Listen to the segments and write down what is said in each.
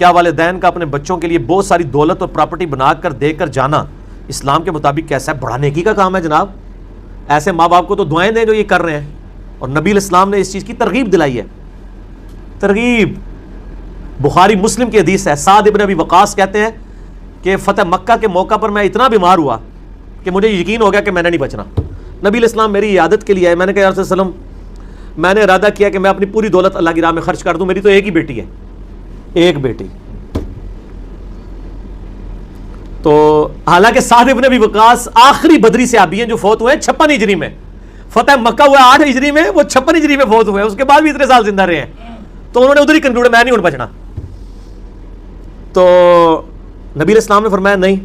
کیا والدین کا اپنے بچوں کے لیے بہت ساری دولت اور پراپرٹی بنا کر دے کر جانا اسلام کے مطابق کیسا ہے؟ بڑا نیکی کا کام ہے جناب. ایسے ماں باپ کو تو دعائیں دیں جو یہ کر رہے ہیں. اور نبی علیہ السلام نے اس چیز کی ترغیب دلائی ہے. ترغیب بخاری مسلم کی حدیث ہے. سعد ابن ابی وقاص کہتے ہیں کہ فتح مکہ کے موقع پر میں اتنا بیمار ہوا کہ مجھے یقین ہو گیا کہ میں نے نہیں بچنا. نبی علیہ السلام میری عیادت کے لیے آئے. میں نے کہا یا رسول اللہ علیہ وسلم میں نے ارادہ کیا کہ میں اپنی پوری دولت اللہ کی راہ میں خرچ کر دوں, میری تو ایک ہی بیٹی ہے, ایک بیٹی. تو حالانکہ سعد ابن ابی وقاص آخری بدری صحابی ہیں جو فوت ہوئے 56 ہجری میں. فتح مکہ ہوا 8 ہجری میں, وہ 56 ہجری میں فوت ہوئے, اس کے بعد بھی اتنے سال زندہ رہے ہیں. تو انہوں نے ادھر ہی کنکلوڈ میں نہیں اٹھ بچنا. تو نبی علیہ السلام نے فرمایا نہیں,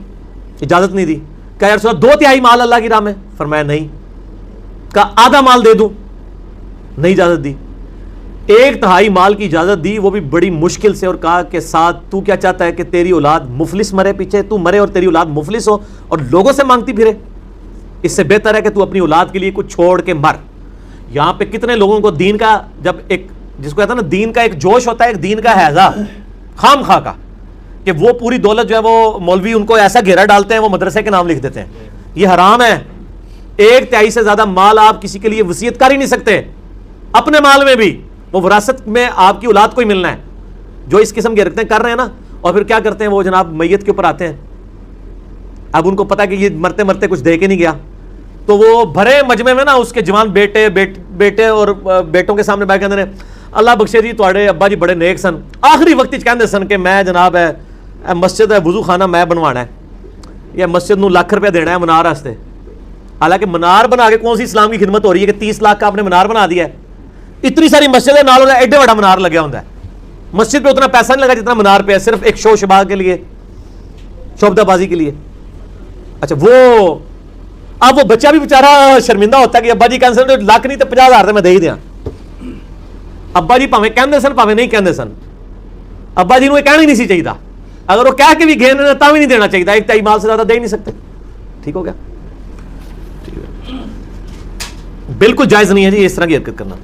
اجازت نہیں دی. کہا یا رسول اللہ 2/3 مال اللہ کی راہ میں؟ فرمایا نہیں. کہا آدھا مال دے دوں؟ نہیں اجازت دی. 1/3 مال کی اجازت دی, وہ بھی بڑی مشکل سے, اور کہا کہ ساتھ تو کیا چاہتا ہے کہ تیری اولاد مفلس مرے, پیچھے تو مرے اور تیری اولاد مفلس ہو اور لوگوں سے مانگتی پھرے؟ اس سے بہتر ہے کہ تو اپنی اولاد کے لیے کچھ چھوڑ کے مر. یہاں پہ کتنے لوگوں کو دین کا, جب ایک جس کو کہتا ہے نا دین کا ایک جوش ہوتا ہے, ایک دین کا حیضہ خام خواہ کا, کہ وہ پوری دولت جو ہے وہ مولوی ان کو ایسا گھیرا ڈالتے ہیں, وہ مدرسے کے نام لکھ دیتے ہیں. یہ حرام ہے. 1/3 سے زیادہ مال آپ کسی کے لیے وصیت کر ہی نہیں سکتے. اپنے مال میں بھی وہ وراثت میں آپ کی اولاد کو ہی ملنا ہے. جو اس قسم کے حرکتیں کر رہے ہیں نا, اور پھر کیا کرتے ہیں وہ جناب میت کے اوپر آتے ہیں. اب ان کو پتا کہ یہ مرتے مرتے کچھ دے کے نہیں گیا, تو وہ بھرے مجمع میں نا اس کے جوان بیٹے اور بیٹوں کے سامنے بیٹھ کے اللہ بخشے جی تواڈے ابا جی بڑے نیک سن, آخری وقت کہندے سن کہ میں جناب ہے مسجد ہے وضو خانہ میں بنوانا ہے, یا مسجد نو لاکھ روپیہ دینا ہے منار واسطے. حالانکہ منار بنا کے کون سی اسلام کی خدمت ہو رہی ہے کہ 30 لاکھ کا آپ نے منار بنا دیا ہے. اتنی ساری مسجد ہے نال ایڈے بڑا منار لگا ہوتا ہے. مسجد پہ اتنا پیسہ نہیں لگا جتنا منار پہ ہے, صرف ایک شو شباہ کے لیے, شوبدہ بازی کے لیے. اچھا وہ اب وہ بچہ بھی بیچارہ شرمندہ ہوتا ہے کہ ابا جی کہندے سن لاکھ نہیں تو 50,000 میں دے ہی دیا. ابا جی پاویں کہندے سن پاویں نہیں کہندے سن, ابا جی نو یہ کہنا ہی نہیں سی چاہیے. اگر وہ کہہ کے بھی گئے نا تاں بھی نہیں دینا چاہیے. 1/3 مال سے زیادہ دے ہی نہیں سکتے. ٹھیک ہو گیا, بالکل جائز نہیں ہے جی اس طرح کی حرکت کرنا.